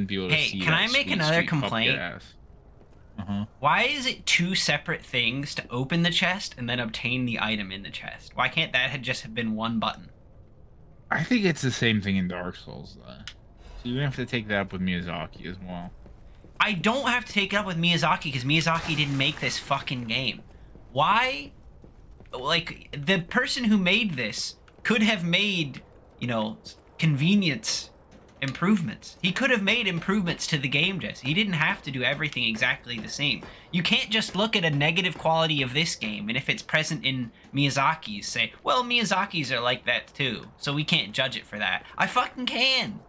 be able to Hey, see can that I make sweet, another sweet puppy complaint? ass. Uh-huh. Why is it two separate things to open the chest and then obtain the item in the chest? Why can't that have just have been one button? I think it's the same thing in Dark Souls, though. So you have to take that up with Miyazaki as well. I don't have to take it up with Miyazaki because Miyazaki didn't make this fucking game. Why? Like, the person who made this could have made, you know, convenience improvements. He could have made improvements to the game, just. He didn't have to do everything exactly the same. You can't just look at a negative quality of this game, and if it's present in Miyazaki's, say, well, Miyazaki's are like that too, so we can't judge it for that. I fucking can.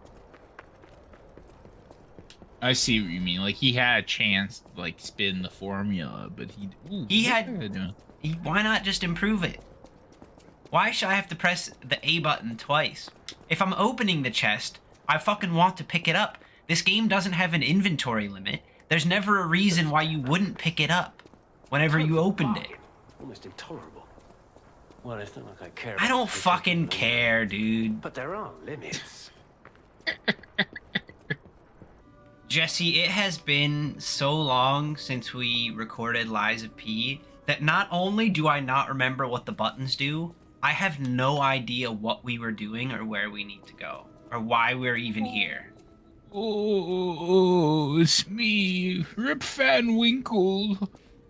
I see what you mean. Like he had a chance to like spin the formula, but he. Ooh, He what's had. that doing? Why not just improve it? Why should I have to press the A button twice? If I'm opening the chest, I fucking want to pick it up. This game doesn't have an inventory limit. There's never a reason why you wouldn't pick it up whenever you opened it. Almost intolerable. Well, it's not like I care. I don't fucking care, dude. But there are limits. Jesse, it has been so long since we recorded Lies of P that not only do I not remember what the buttons do, I have no idea what we were doing or where we need to go or why we're even here. Oh, it's me, Rip Van Winkle.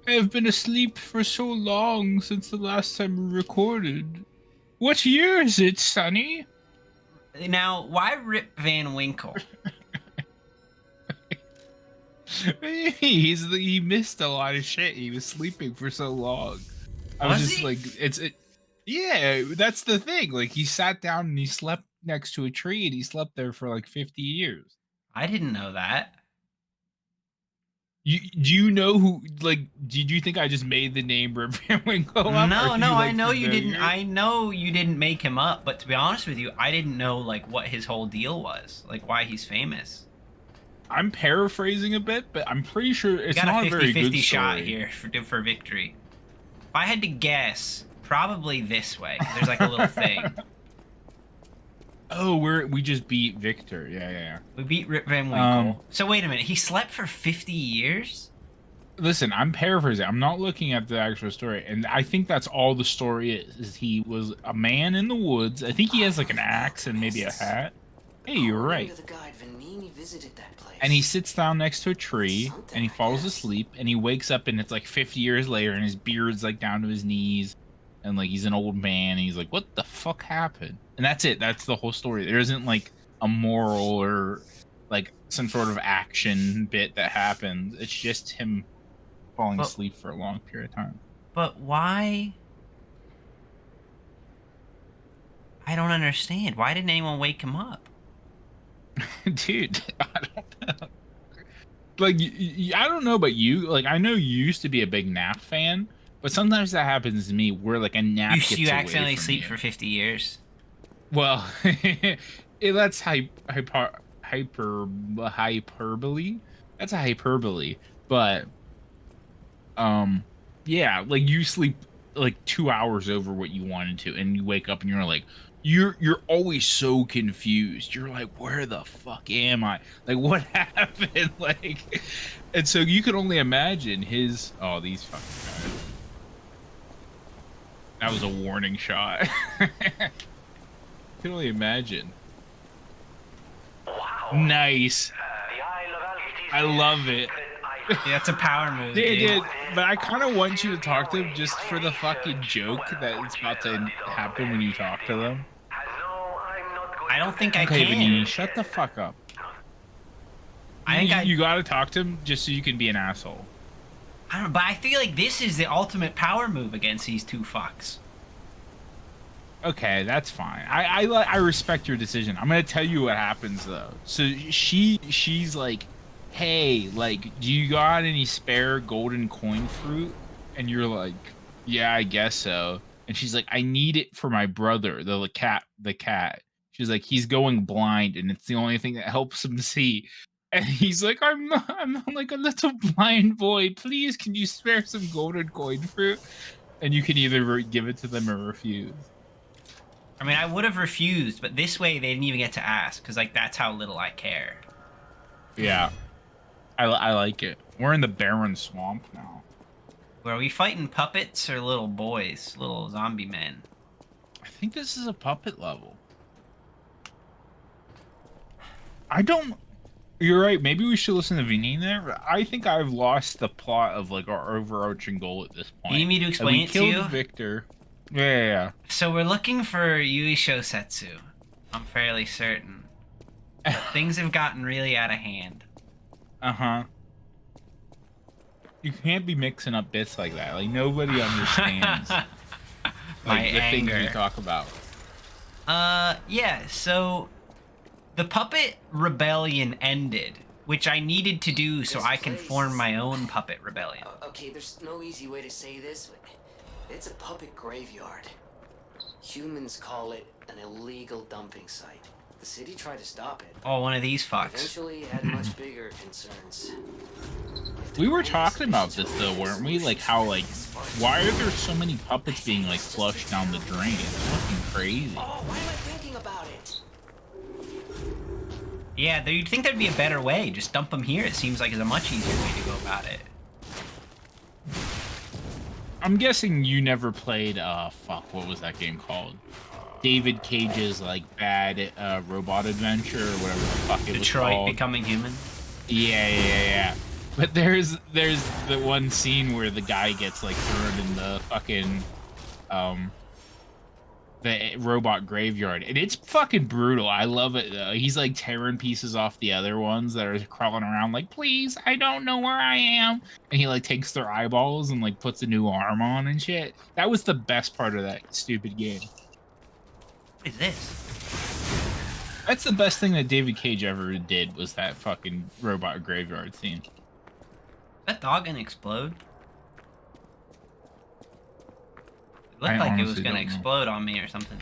I have been asleep for so long since the last time we recorded. What year is it, Sonny? Now, why Rip Van Winkle? He missed a lot of shit. He was sleeping for so long. I was just he? like, yeah, that's the thing. Like he sat down and he slept next to a tree and he slept there for like 50 years. I didn't know that. Do you know who? Like, did you think I just made the name Rip Van Winkle up? No, no, I know you didn't. familiar? I know you didn't make him up, but to be honest with you, I didn't know like what his whole deal was, like why he's famous. I'm paraphrasing a bit, but I'm pretty sure it's Got not a a very good 50-50 shot story. here for victory. If I had to guess, probably this way. There's like a little thing. Oh, we just beat Victor. Yeah. We beat Rip Van Winkle. So wait a minute, he slept for 50 years? Listen, I'm paraphrasing. I'm not looking at the actual story, and I think that's all the story is he was a man in the woods. I think he has like an axe and maybe a hat. Hey, you're right. And he sits down next to a tree, and he falls asleep, and he wakes up, and it's like 50 years later, and his beard's like down to his knees, and like he's an old man, and he's like, "What the fuck happened?" And that's it. That's the whole story. There isn't like a moral or like some sort of action bit that happens. It's just him falling asleep for a long period of time. But why? I don't understand. Why didn't anyone wake him up? Dude, I don't know. Like, I don't know about you. Like, I know you used to be a big nap fan, but sometimes that happens to me where like a nap gets You away accidentally from sleep you. for 50 years. Well, that's hyperbole. That's a hyperbole. But yeah, like you sleep like 2 hours over what you wanted to, and you wake up and you're like, you're always so confused. You're like, where the fuck am I? Like, what happened? Like, and so you can only imagine his. Oh, these fucking guys. That was a warning shot. Can only imagine. Wow. Nice. I love it. Yeah, that's a power move. Dude, but I kind of want you to talk to them just for the fucking joke that it's about to happen when you talk to them. I don't think I Okay, can. Vanini, shut the fuck up. You gotta talk to him just so you can be an asshole. I don't. But I feel like this is the ultimate power move against these two fucks. Okay, that's fine. I respect your decision. I'm gonna tell you what happens though. So she's like, hey, like, do you got any spare golden coin fruit? And you're like, yeah, I guess so. And she's like, I need it for my brother, the cat. She's like, he's going blind, and it's the only thing that helps him see. And he's like, I'm like a little blind boy. Please, can you spare some golden coin fruit? And you can either give it to them or refuse. I mean, I would have refused, but this way they didn't even get to ask, because like that's how little I care. Yeah, I like it. We're in the barren swamp now. Were we fighting puppets or little boys, little zombie men? I think this is a puppet level. I don't. You're right. Maybe we should listen to Vinny there. I think I've lost the plot of like our overarching goal at this point. You need me to Like, explain we it to killed you? Victor. Yeah. So we're looking for Yui Shosetsu. I'm fairly certain. But things have gotten really out of hand. Uh huh. You can't be mixing up bits like that. Like nobody understands like My the things we anger. talk about. Yeah, so the puppet rebellion ended, which I needed to do so This I can place form is- my own puppet rebellion. Okay, there's no easy way to say this, but it's a puppet graveyard. Humans call it an illegal dumping site. The city tried to stop it. Oh, one of these fucks. Eventually, it had much bigger concerns. We were talking about this though, weren't we? Like how like why are there so many puppets being like flushed down the drain? It's fucking crazy. Oh, why am I thinking about it? Yeah, you'd think there'd be a better way. Just dump them here. It seems like it's a much easier way to go about it. I'm guessing you never played fuck, what was that game called? David Cage's like bad robot adventure or whatever the fuck it was Detroit called. Becoming Human. Yeah. But there's the one scene where the guy gets like thrown in the fucking the robot graveyard, and it's fucking brutal. I love it though. He's like tearing pieces off the other ones that are crawling around like, please, I don't know where I am. And he like takes their eyeballs and like puts a new arm on and shit. That was the best part of that stupid game. What is this? That's the best thing that David Cage ever did was that fucking robot graveyard scene. Is that dog gonna explode? It looked I like it was honestly gonna don't know. explode on me or something.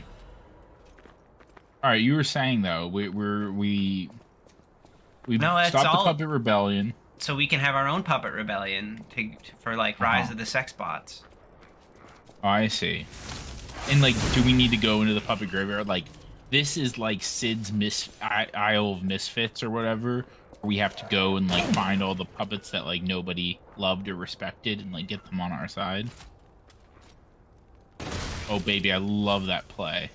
All right, you were saying though, we No, that's stopped all- the puppet rebellion. So we can have our own puppet rebellion for like Rise Uh-huh. of the Sex Bots. Oh, I see. And like, do we need to go into the puppet graveyard? Like, this is like Sid's Isle of Misfits or whatever. We have to go and like find all the puppets that like nobody loved or respected and like get them on our side. Oh baby, I love that play.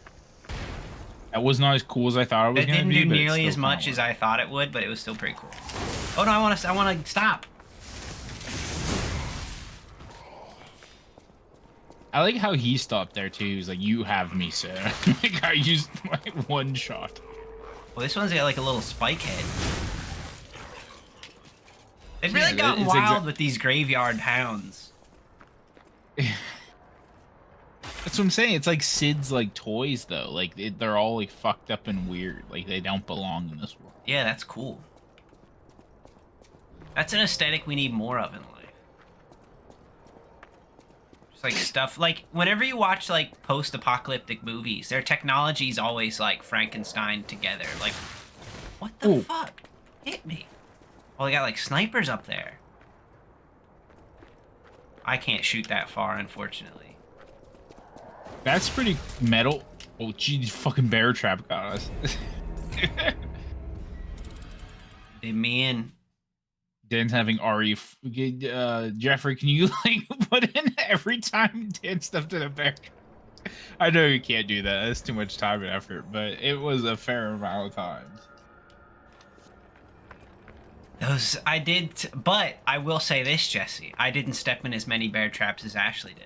That was not as cool as I thought it was It gonna didn't be. do but it nearly still as much kinda as I thought it would, but it was still pretty cool. Oh no, I want to stop. I like how he stopped there too. He's like, "You have me, sir." Like I used my one shot. Well, this one's got like a little spike head. They've really Yeah, gotten it's wild with these graveyard hounds. That's what I'm saying. It's like Sid's like toys though. Like they're all like fucked up and weird. Like they don't belong in this world. Yeah, that's cool. That's an aesthetic we need more of in life. Just like stuff like whenever you watch like post-apocalyptic movies, their technology's always like Frankenstein together. Like, what the Ooh. fuck? Hit me. Oh, they got like snipers up there. I can't shoot that far, unfortunately. That's pretty metal. Oh, gee, fucking bear trap got us. Did me in. Dan's having Ari. Jeffrey, can you like put in every time Dan stepped in a bear trap? I know you can't do that. That's too much time and effort, but it was a fair amount of times. Those I did, but I will say this, Jesse. I didn't step in as many bear traps as Ashley did.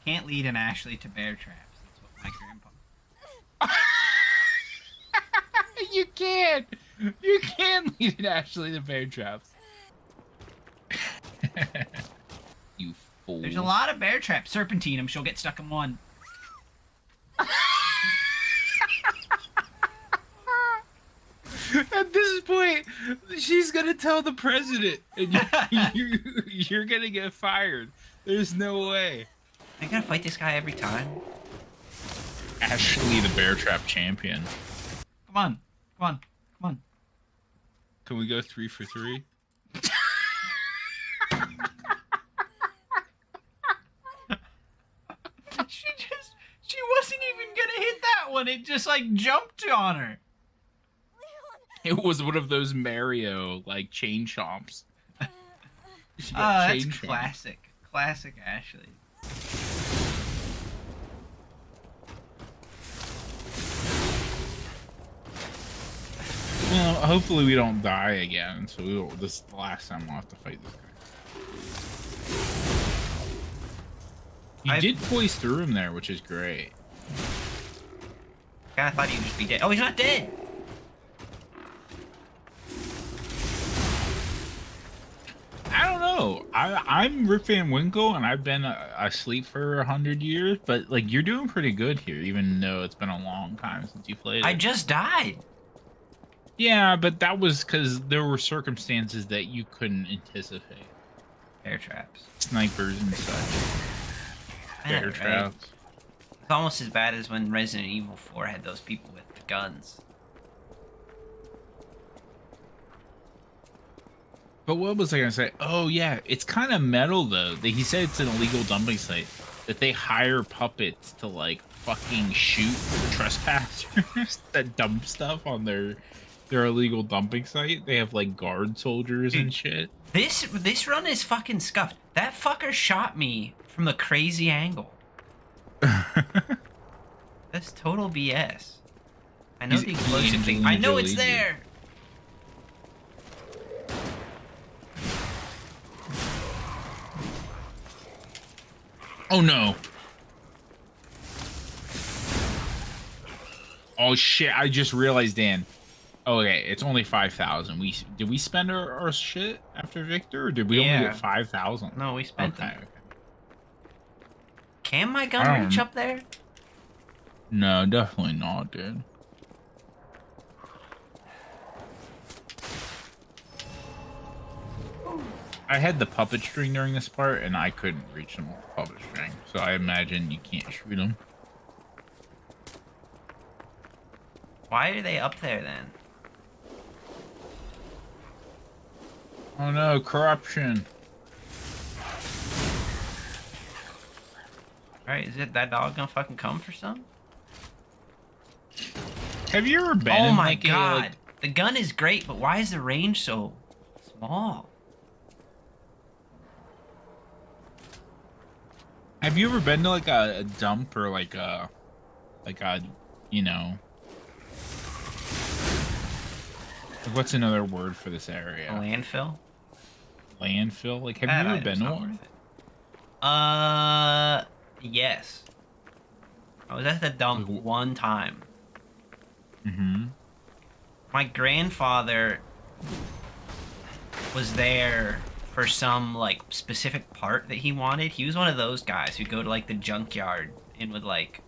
Can't lead an Ashley to bear traps. That's what my grandpa. You can't. You can't lead it actually to bear traps. You fool. There's a lot of bear traps. Serpentine 'em, she'll get stuck in one. At this point, she's gonna tell the president, and you're gonna get fired. There's no way. I gotta fight this guy every time. Ashley, the bear trap champion. Come on, come on, come on. Can we go 3 for 3? She wasn't even gonna hit that one. It just like jumped on her. It was one of those Mario like chain chomps. She Oh, got that's chain chomped. classic. Classic Ashley. Well, hopefully we don't die again. So this is the last time we'll have to fight this guy. He did poise through him there, which is great. I thought he'd just be dead. Oh, he's not dead. I don't know. I'm Rip Van Winkle, and I've been asleep for 100 years. But like, you're doing pretty good here, even though it's been a long time since you played it. I just died. Yeah, but that was because there were circumstances that you couldn't anticipate. Bear traps. Snipers and such. I know, Bear right? traps. It's almost as bad as when Resident Evil 4 had those people with the guns. But what was I gonna say? Oh yeah, it's kind of metal though. He said it's an illegal dumping site. That they hire puppets to like fucking shoot trespassers that dump stuff on their illegal dumping site. They have like guard soldiers and shit. This run is fucking scuffed. That fucker shot me from a crazy angle. That's total BS. I know He's the explosion thing. Angelina I know it's Jolie, dude. there. Oh no. Oh shit, I just realized, Dan. Oh, okay, it's only 5,000. Did we spend our shit after Victor, or did we only Yeah. get 5,000? No, we spent Okay. them. Can my I gun don't reach know. up there? No, definitely not, dude. I had the puppet string during this part, and I couldn't reach them with the puppet string, so I imagine you can't shoot them. Why are they up there then? Oh no, corruption. Alright, is it that dog gonna fucking come for some? Have you ever been Oh in, my like, god. a, like, The gun is great, but why is the range so small? have you ever been to like a dump or like a you know, like, what's another word for this area? A landfill? Landfill? Like, have That you ever item's been to not one? worth it. Yes. I was at the dump Like, one time. Mm-hmm. My grandfather was there for some like specific part that he wanted. He was one of those guys who'd go to like the junkyard and would like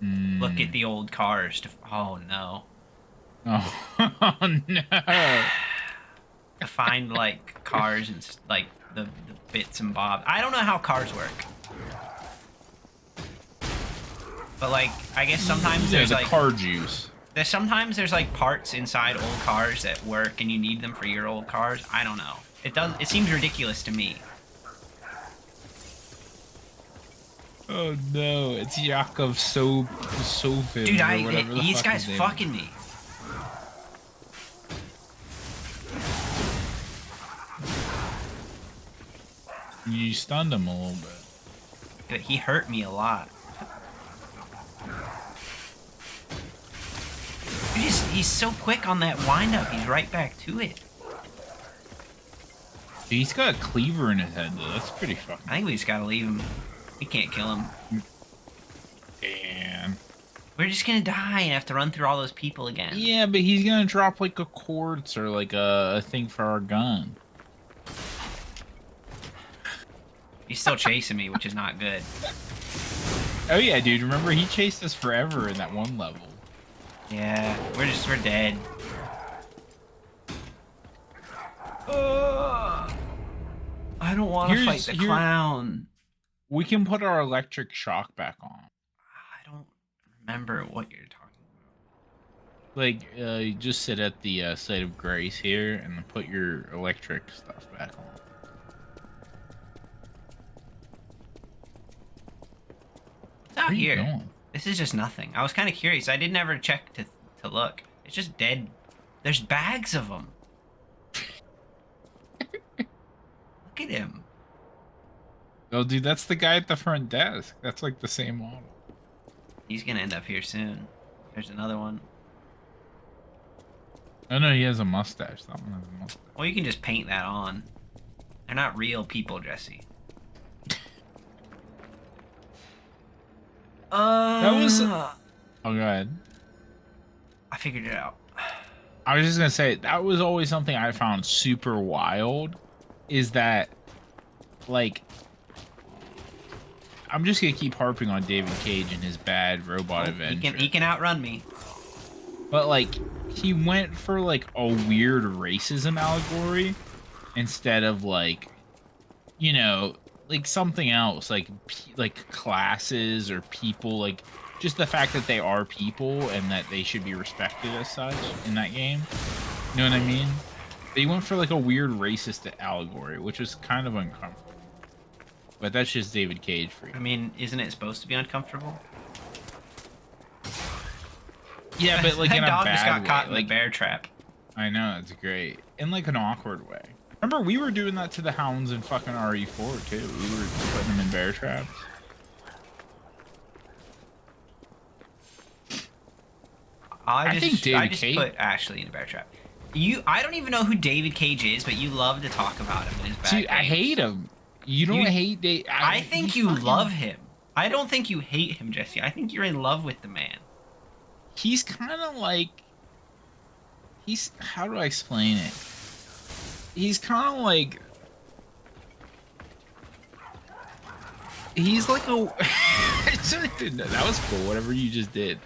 look at the old cars to oh no. Oh, no. To find like cars and like the bits and bobs. I don't know how cars work. But like I guess sometimes Yeah, there's the like car juice. sometimes there's like parts inside old cars that work and you need them for your old cars. I don't know. It seems ridiculous to me. Oh no, it's Yakov Sofin. Dude, or whatever the these fuck guys his name is. fucking me. You stunned him a little bit. He hurt me a lot. He's so quick on that windup. He's right back to it. Dude, he's got a cleaver in his head though. That's pretty fucking. I think we just gotta leave him. We can't kill him. Damn. We're just gonna die and have to run through all those people again. Yeah, but he's gonna drop like a quartz or like a thing for our gun. He's still chasing me, which is not good. Oh yeah, dude. Remember he chased us forever in that one level. Yeah, we're dead. I don't want to fight the clown. We can put our electric shock back on. I don't remember what you're talking Like, you just sit at the site of grace here and then put your electric stuff back on. It's out Where are you here. going? This is just nothing. I was kind of curious. I didn't ever check to look. It's just dead There's bags of them. Look at him. Oh, dude, that's the guy at the front desk. That's like the same model. He's gonna end up here soon. There's another one. Oh no, he has a mustache. That one has a mustache. Well, you can just paint that on. They're not real people, Jesse. That was. Oh, go ahead. I figured it out. I was just gonna say that was always something I found super wild. Is that, like, I'm just gonna keep harping on David Cage and his bad robot adventure. He can outrun me. But like, he went for like a weird racism allegory instead of like, you know, like something else, like classes or people, like just the fact that they are people and that they should be respected as such in that game. You know what I mean? They went for like a weird racist allegory, which was kind of uncomfortable. But that's just David Cage for you. I mean, isn't it supposed to be uncomfortable? Yeah, but like in a dog just bad got caught way. in Like, the bear trap. I know, it's great. In like an awkward way. Remember, we were doing that to the hounds in fucking RE4 too. We were putting them in bear traps. I think David just Cage- put Ashley in a bear trap. I don't even know who David Cage is, but you love to talk about him in his bad Dude, I games. hate him. You don't hate Dave. I think you love him. I don't think you hate him, Jesse. I think you're in love with the man. He's kind of like. How do I explain it? He's kind of like. He's like a. That was cool. Whatever you just did.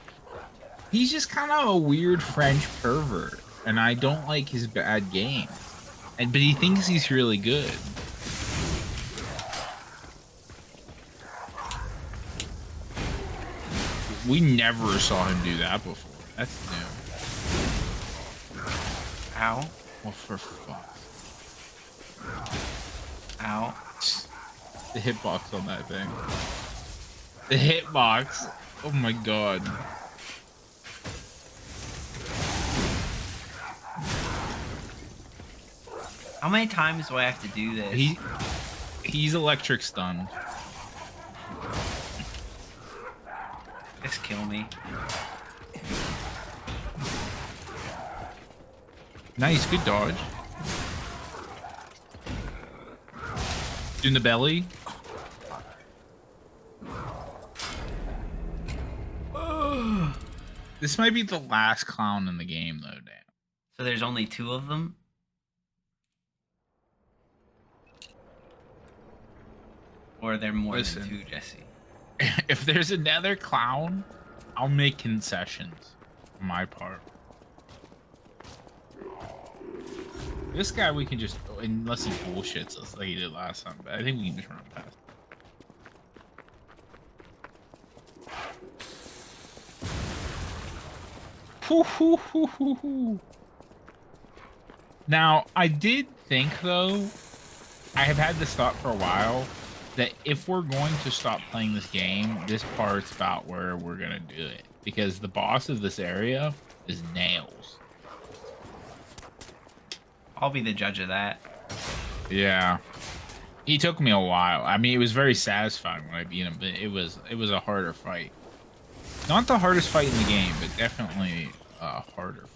He's just kind of a weird French pervert, and I don't like his bad game. But he thinks he's really good. We never saw him do that before. That's new. Ow. Well, for fuck. Ow. The hitbox on that thing. The hitbox. Oh my god. How many times do I have to do this? He's electric stunned. Just kill me. Nice, good dodge. In the belly. This might be the last clown in the game, though, damn. So there's only 2 of them? Or are there more Listen. than 2, Jesse? If there's another clown, I'll make concessions on my part. This guy we can just, unless he bullshits us like he did last time, but I think we can just run past. Now, I did think, though, I have had this thought for a while, that if we're going to stop playing this game, this part's about where we're going to do it. Because the boss of this area is Nails. I'll be the judge of that. Yeah. He took me a while. I mean, it was very satisfying when I beat him, but it was a harder fight. Not the hardest fight in the game, but definitely a harder fight.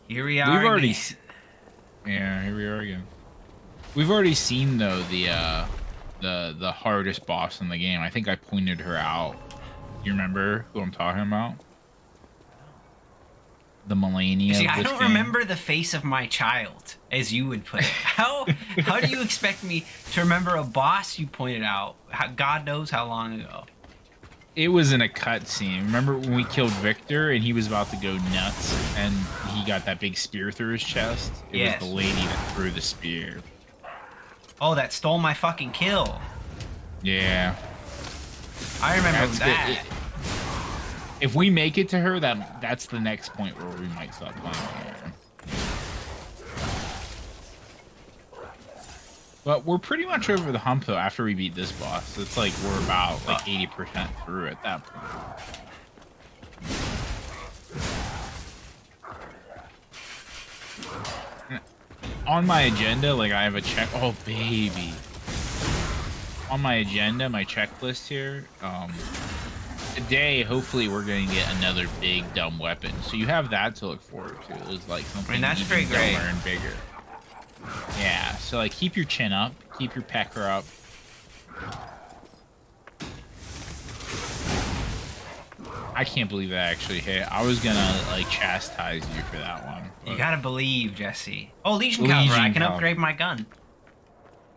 Here we are. We've already again. Yeah, here we are again. We've already seen though the hardest boss in the game. I think I pointed her out. You remember who I'm talking about? The Melania. See, of I this don't game. remember the face of my child, as you would put it. How do you expect me to remember a boss you pointed out? God knows how long ago. It was in a cutscene. Remember when we killed Victor and he was about to go nuts and he got that big spear through his chest? It Yes. was the lady that threw the spear. Oh, that stole my fucking kill. Yeah. I remember That's that. If we make it to her, that's the next point where we might stop playing the game. But we're pretty much over the hump though after we beat this boss. It's like we're about like 80% through at that point. on my agenda, like I have a check. Oh baby. On my agenda, my checklist here. Today, hopefully, we're gonna get another big dumb weapon. So you have that to look forward to. It's like something that's even pretty great. dumber and bigger. Yeah. So like, keep your chin up, keep your pecker up. I can't believe that actually hit. I was gonna like chastise you for that one. You gotta believe, Jesse. Oh, Legion Legion Caliber. I can Caliber. upgrade my gun.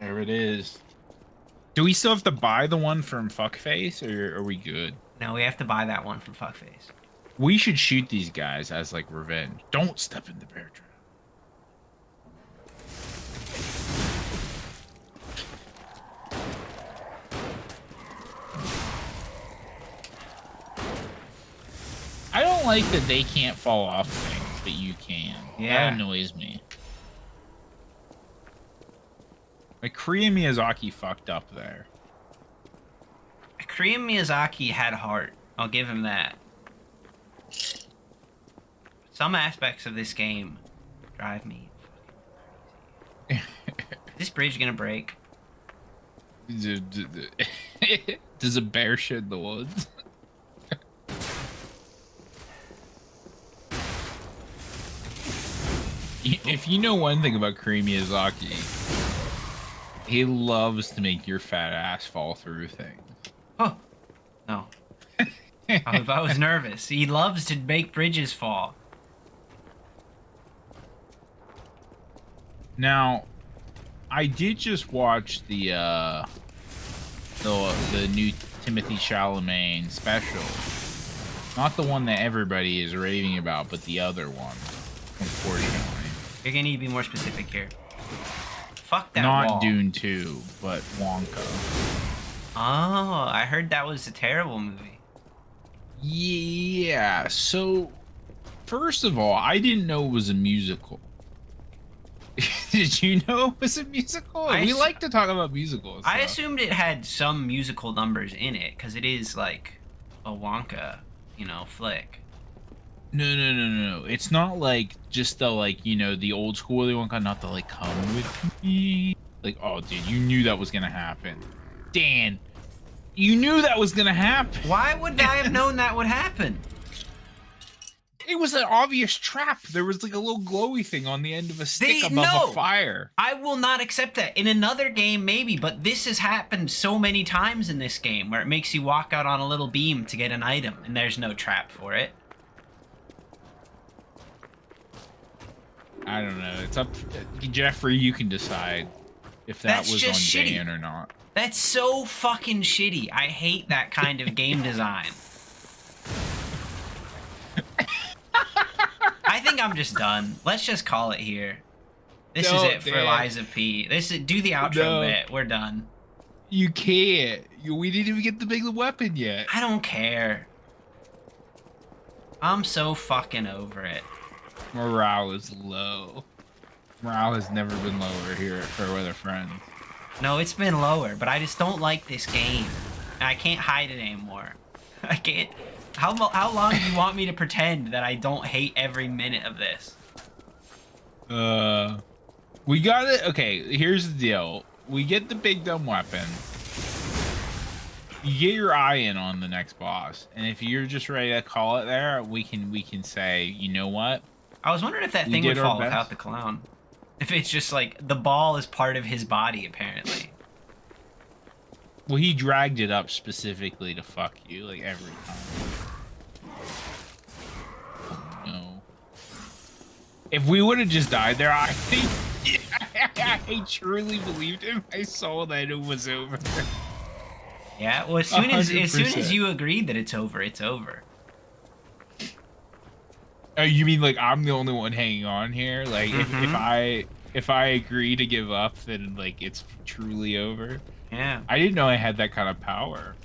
There it is. Do we still have to buy the one from Fuckface, or are we good? No, we have to buy that one from Fuckface. We should shoot these guys as like revenge. Don't step in the bear trap. I don't like that they can't fall off things, but you can. Yeah. That annoys me. Like, Korea Miyazaki fucked up there. Korean Miyazaki had heart. I'll give him that. Some aspects of this game drive me fucking crazy. Is this bridge gonna break? Does a bear shit in the woods? If you know one thing about Korea Miyazaki, he loves to make your fat ass fall through things. Oh, no. I was nervous. He loves to make bridges fall. Now, I did just watch the new Timothy Chalamet special. Not the one that everybody is raving about, but the other one, unfortunately. You're gonna need to be more specific here. Fuck that Not wall. Dune 2, but Wonka. Oh, I heard that was a terrible movie. Yeah, so first of all, I didn't know it was a musical. Did you know it was a musical? We like to talk about musicals. I so. assumed it had some musical numbers in it, because it is like a Wonka, flick. No. It's not like just the the old school Wonka, not the like come with me. Like, oh dude, you knew that was gonna happen. Dan, you knew that was gonna happen. Why would I have known that would happen? It was an obvious trap. There was like a little glowy thing on the end of a stick above a fire. I will not accept that. In another game, maybe, but this has happened so many times in this game where it makes you walk out on a little beam to get an item, and there's no trap for it. I don't know. It's up, Jeffrey. You can decide if that That's was just on shitty. Dan or not. That's so fucking shitty. I hate that kind of game design. I think I'm just done. Let's just call it here. This is it for Dan. Liza P. Do the outro bit. We're done. You can't. We didn't even get the big weapon yet. I don't care. I'm so fucking over it. Morale is low. Morale has never been lower here at Fairweather Friends. No, it's been lower, but I just don't like this game. And I can't hide it anymore. I can't. How long do you want me to pretend that I don't hate every minute of this? We got it. Okay, here's the deal. We get the big dumb weapon. You get your eye in on the next boss, and if you're just ready to call it there, we can say, you know what? I was wondering if that We thing would did our fall best. without the clown. If it's just like the ball is part of his body, apparently. Well, he dragged it up specifically to fuck you, like every time. No. If we would have just died there, I think I truly believed him. I saw that it was over. Yeah. Well, as soon as 100%. you agreed that it's over, it's over. Oh, you mean like I'm the only one hanging on here? Like if I agree to give up, then like it's truly over. Yeah. I didn't know I had that kind of power.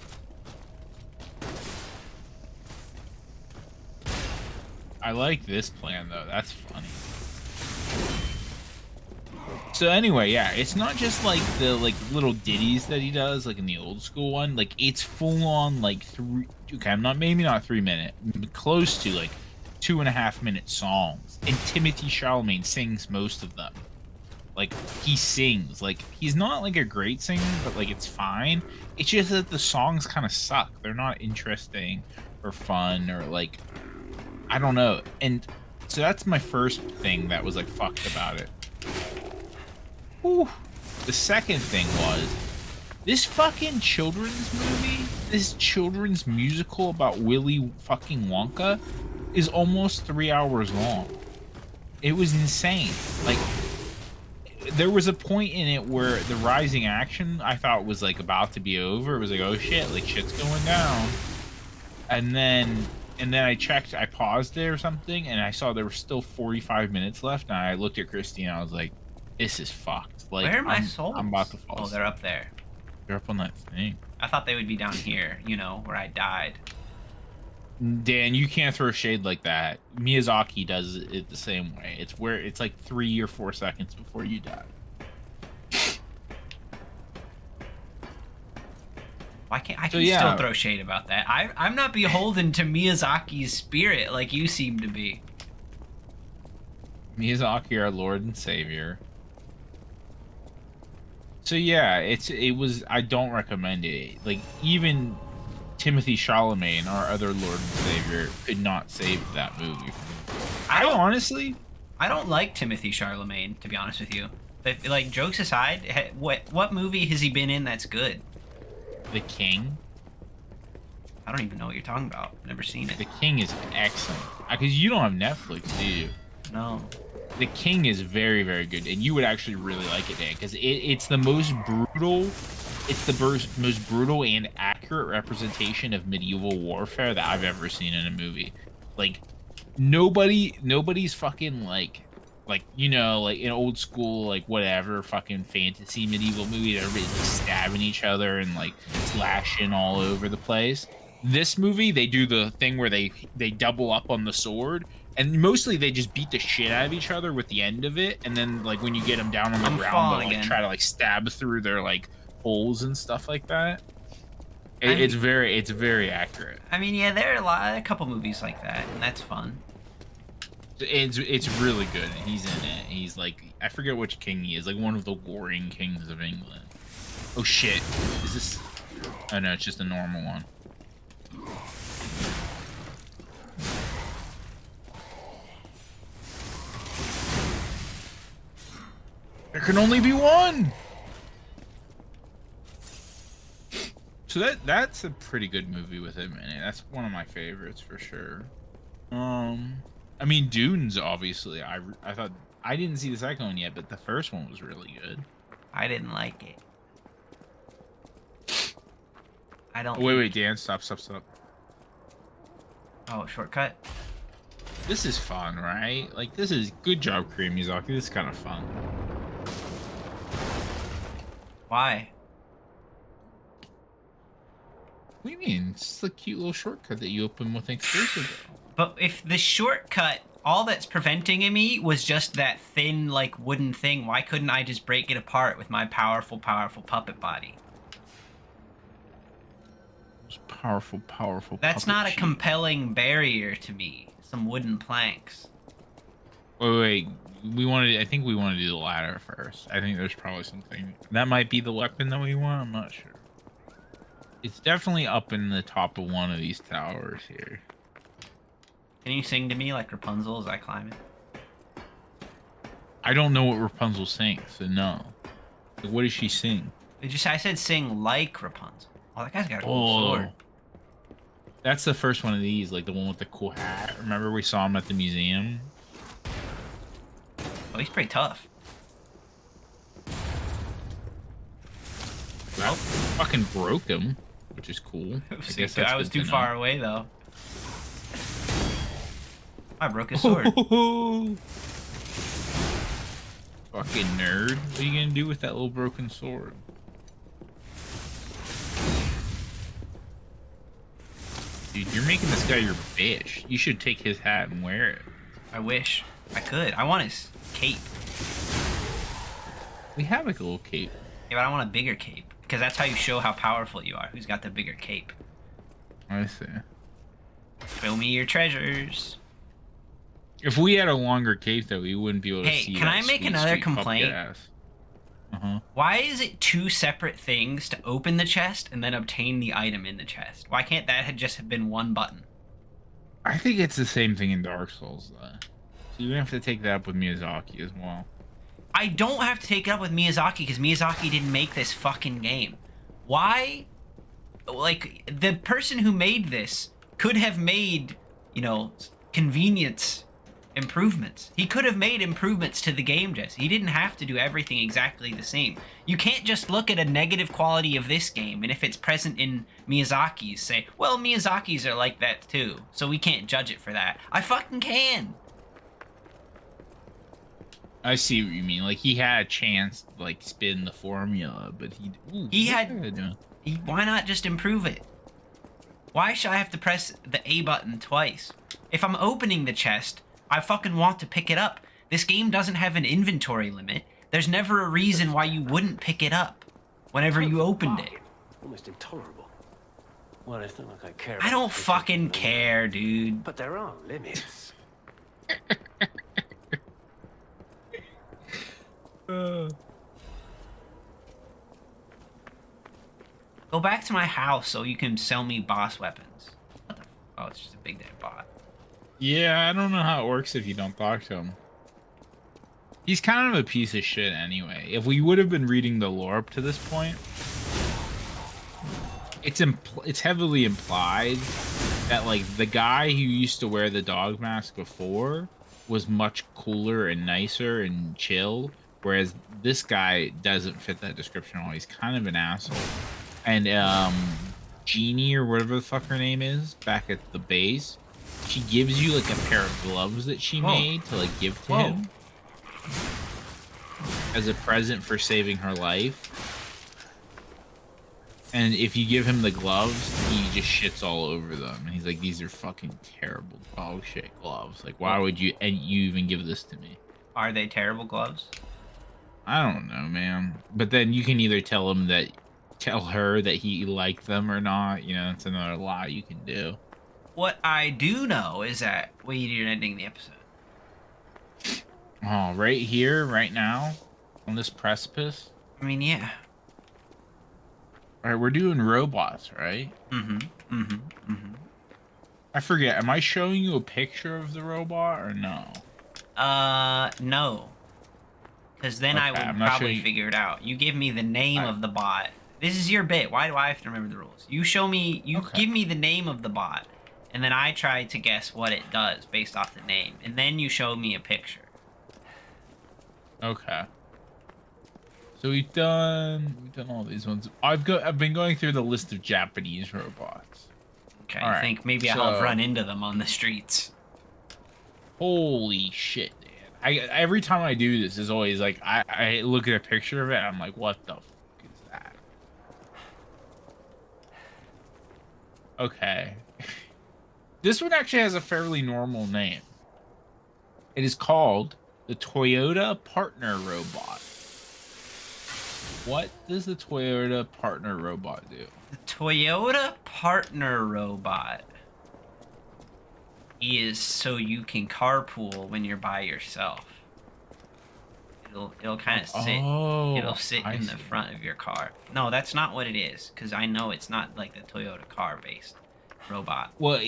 I like this plan though. That's funny. So anyway, yeah, it's not just like the little ditties that he does like in the old school one. Like it's full on like maybe not 3 minute, close to like 2.5 minute songs. And Timothy Chalamet sings most of them. Like, he sings. Like, he's not like a great singer, but like it's fine. It's just that the songs kind of suck. They're not interesting or fun or like, I don't know. And so that's my first thing that was like fucked about it. Whew. The second thing was this fucking children's movie, this children's musical about Willy fucking Wonka is almost 3 hours long. It was insane. Like, there was a point in it where the rising action I thought was like about to be over. It was like, oh shit, like shit's going down. And then I checked, I paused it or something, and I saw there were still 45 minutes left. And I looked at Christy and I was like, this is fucked. Like, Where are my souls? I'm about to fall. Oh, they're up there. They're up on that thing. I thought they would be down here, you know, where I died. Dan, you can't throw shade like that. Miyazaki does it the same way. It's where it's like 3 or 4 seconds before you die. Why can't I still throw shade about that? I'm not beholden to Miyazaki's spirit like you seem to be. Miyazaki, our Lord and Savior. So yeah, it was. I don't recommend it. Like, even Timothy Chalamet, our other Lord and Savior, could not save that movie. I don't like Timothy Chalamet, to be honest with you. But, like, jokes aside, what movie has he been in that's good? The King. I don't even know what you're talking about. Never seen it. The King is excellent. Because you don't have Netflix, do you? No. The King is very, very good, and you would actually really like it, Dan, because it's the most brutal. It's the most brutal and accurate representation of medieval warfare that I've ever seen in a movie. Like, nobody's fucking like you know, like in old school, like whatever fucking fantasy medieval movie, everybody's like stabbing each other and like slashing all over the place. This movie, they do the thing where they double up on the sword. And mostly they just beat the shit out of each other with the end of it, and then like when you get them down on the ground, they'll like try to like stab through their like holes and stuff like that. It's very accurate. I mean, yeah, there are a couple movies like that, and that's fun. It's really good. And he's in it. He's like, I forget which king he is, like one of the warring kings of England. Oh shit! Is this? Oh no, it's just a normal one. There can only be one. So that's a pretty good movie with him in it. That's one of my favorites for sure. I mean, Dune's obviously. I thought I didn't see the second one yet, but the first one was really good. I didn't like it. I don't. Wait, Dan, stop. Oh, shortcut. This is fun, right? Like, this is good job, Korean Miyazaki. This is kind of fun. Why? What do you mean? It's just a cute little shortcut that you open with an exclusive. But if the shortcut, all that's preventing me was just that thin, like, wooden thing, why couldn't I just break it apart with my powerful puppet body? Powerful. That's not a compelling barrier to me. Some wooden planks. Wait. I think we want to do the ladder first. I think there's probably something that might be the weapon that we want. I'm not sure. It's definitely up in the top of one of these towers here. Can you sing to me like Rapunzel as I climb it? I don't know what Rapunzel sings, so no. Like, what does she sing? I said sing like Rapunzel. Oh, that guy's got a cool sword. That's the first one of these, like the one with the cool hat. Remember we saw him at the museum? Oh, he's pretty tough. Well, fucking broke him, which is cool. I was too far away, though. I broke his sword. Fucking nerd. What are you gonna do with that little broken sword? Dude, you're making this guy your bitch. You should take his hat and wear it. I wish I could. I want his cape. We have like a little cape. Yeah, but I want a bigger cape. Because that's how you show how powerful you are. Who's got the bigger cape? I see. Show me your treasures. If we had a longer cape, though, we wouldn't be able to Hey, see. can that I make sweet, another sweet puppet complaint? ass. Uh-huh. Why is it two separate things to open the chest and then obtain the item in the chest? Why can't that have just been one button? I think it's the same thing in Dark Souls, though. So you're gonna have to take that up with Miyazaki as well. I don't have to take it up with Miyazaki because Miyazaki didn't make this fucking game. Why? Like, the person who made this could have made, you know, convenience improvements. He could have made improvements to the game, Jesse. He didn't have to do everything exactly the same. You can't just look at a negative quality of this game, and if it's present in Miyazaki's, say, well, Miyazaki's are like that too, so we can't judge it for that. I fucking can. I see what you mean. Like, he had a chance to, like, spin the formula, but he... Ooh, He what had- am I doing? Why not just improve it? Why should I have to press the A button twice? If I'm opening the chest, I fucking want to pick it up. This game doesn't have an inventory limit. There's never a reason why you wouldn't pick it up whenever you opened it. Almost intolerable. Well, it's not like I care. I about don't this fucking anymore. care, dude. But there are limits. Go back to my house so you can sell me boss weapons. What the oh, it's just a big dead bot. Yeah, I don't know how it works if you don't talk to him. He's kind of a piece of shit anyway. If we would have been reading the lore up to this point, it's heavily implied that, like, the guy who used to wear the dog mask before was much cooler and nicer and chill, whereas this guy doesn't fit that description at all. He's kind of an asshole. And Jeannie, or whatever the fuck her name is, back at the base, she gives you like a pair of gloves that she Whoa. made to like give to Whoa. him as a present for saving her life. And if you give him the gloves, he just shits all over them. And he's like, these are fucking terrible dog shit gloves. Like, why would you even give this to me? Are they terrible gloves? I don't know, man. But then you can either tell her that he liked them or not. You know, it's another lie you can do. What I do know is that you're ending the episode. Oh, right here, right now, on this precipice. I mean, yeah. All right, we're doing robots, right? I forget. Am I showing you a picture of the robot or no? No. Because then I Okay, would I'm not probably sure you- figure it out. You give me the name of the bot. This is your bit. Why do I have to remember the rules? You show me, Okay. give me the name of the bot, and then I try to guess what it does based off the name, and then you show me a picture. Okay. So we've done all these ones. I've been going through the list of Japanese robots. Okay, All I right, think maybe I'll so- run into them on the streets. Holy shit, man. Every time I do this is always like I look at a picture of it and I'm like, what the fuck is that? Okay. This one actually has a fairly normal name. It is called the Toyota Partner Robot. What does the Toyota Partner Robot do? The Toyota Partner Robot is so you can carpool when you're by yourself. It'll kind of sit. Oh, It'll sit I in the see. front of your car. No, that's not what it is, because I know it's not like the Toyota car-based robot. Well,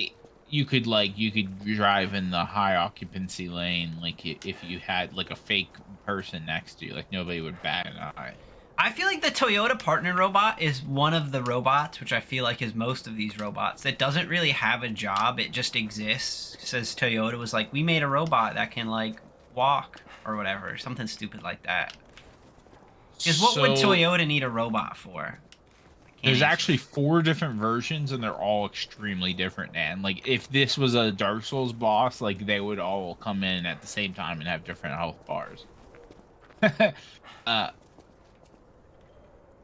you could drive in the high occupancy lane, like if you had like a fake person next to you, like nobody would bat an eye. I feel like the Toyota Partner Robot is one of the robots, which I feel like is most of these robots, that doesn't really have a job. It just exists. It says Toyota was like, we made a robot that can like walk or whatever, something stupid like that. Because what would So, Toyota need a robot for? I can't There's answer. actually 4 different versions, and they're all extremely different. And like, if this was a Dark Souls boss, like they would all come in at the same time and have different health bars.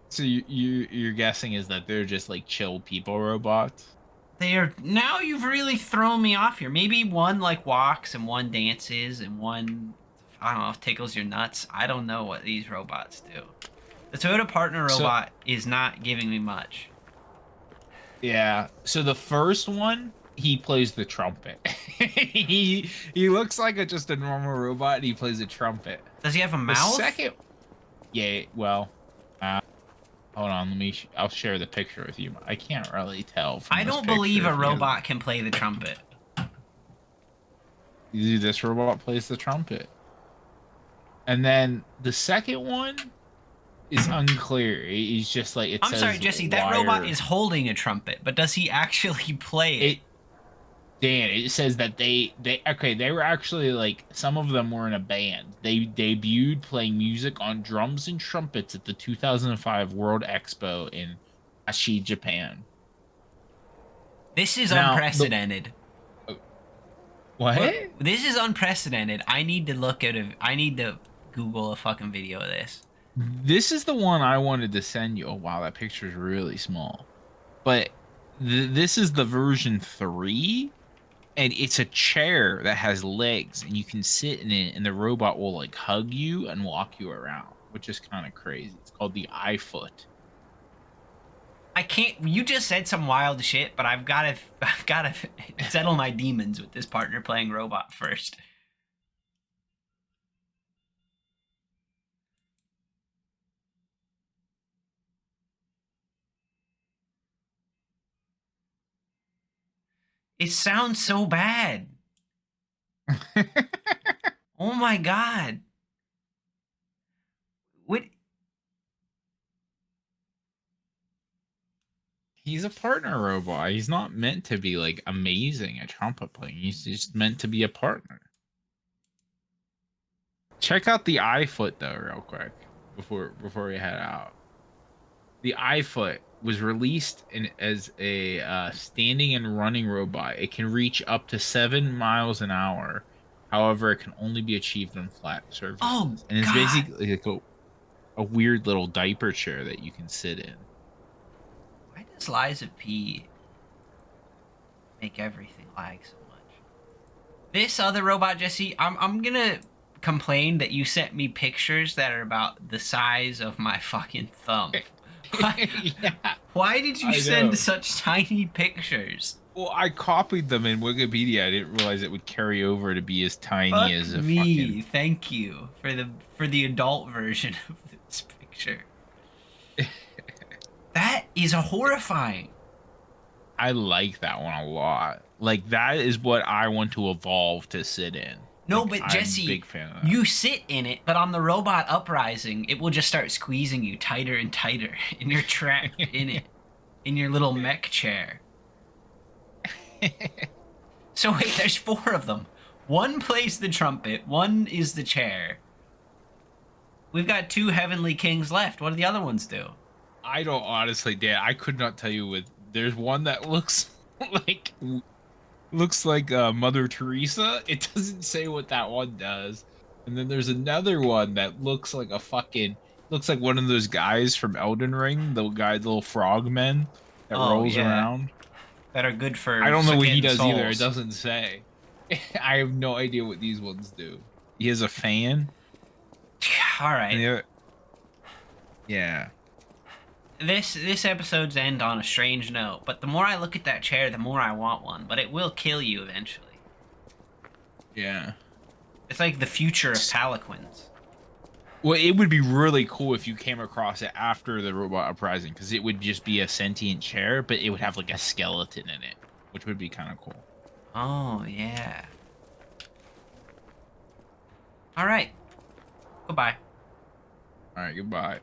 So you're guessing is that they're just like chill people robots? They are now. You've really thrown me off here. Maybe one like walks and one dances and one, I don't know, tickles your nuts. I don't know what these robots do. The Toyota Partner So- Robot is not giving me much. Yeah. So the first one he plays the trumpet. he looks like just a normal robot, and he plays a trumpet. Does he have a The mouth? second, yeah. Well, hold on. I'll share the picture with you. I can't really tell. From I this don't believe picture a if he has- robot can play the trumpet. This robot plays the trumpet. And then the second one is unclear. He's just like I'm sorry, Jesse. That robot is holding a trumpet, but does he actually play it? Dan, it says that they were actually like, some of them were in a band. They debuted playing music on drums and trumpets at the 2005 World Expo in Aichi, Japan. This is Now, unprecedented. What? This is unprecedented. I need to Google a fucking video of this. This is the one I wanted to send you. Oh wow, that picture is really small. But this is the version 3, and it's a chair that has legs, and you can sit in it, and the robot will like hug you and walk you around, which is kind of crazy. It's called the iFoot. I can't. You just said some wild shit, but I've got to settle my demons with this partner playing robot first. It sounds so bad. Oh my god. What? He's a partner robot. He's not meant to be like amazing at trumpet playing. He's just meant to be a partner. Check out the iFoot though, real quick, before we head out. The iFoot was released as a standing and running robot. It can reach up to 7 miles an hour. However, it can only be achieved on flat surfaces. Oh, and it's God. basically like a weird little diaper chair that you can sit in. Why does Lies of P make everything lag so much? This other robot, Jesse, I'm gonna complain that you sent me pictures that are about the size of my fucking thumb. Yeah. Why did you I send know. such tiny pictures? Well, I copied them in Wikipedia. I didn't realize it would carry over to be as tiny Fuck as a me. fucking. Thank you for the adult version of this picture. That is horrifying. I like that one a lot. Like, that is what I want to evolve to sit in. No, Like, but I'm Jesse, a big fan of that. you sit in it, but on the robot uprising, it will just start squeezing you tighter and tighter, and you're trapped in it, in your little mech chair. So wait, there's 4 of them. One plays the trumpet, one is the chair. We've got 2 heavenly kings left. What do the other ones do? I don't honestly, Dan. I could not tell you. There's one that looks like Mother Teresa. It doesn't say what that one does. And then there's another one that looks like one of those guys from Elden Ring, the little frogmen that Oh, rolls yeah. around. That are good for I don't know what he getting does either. It souls. doesn't say. I have no idea what these ones do. He has a fan. All And right. the other, yeah. This episode's end on a strange note, but the more I look at that chair, the more I want one, but it will kill you eventually. Yeah. It's like the future of palanquins. Well, it would be really cool if you came across it after the robot uprising, because it would just be a sentient chair, but it would have like a skeleton in it, which would be kind of cool. Oh, yeah. All right. Goodbye. All right, goodbye.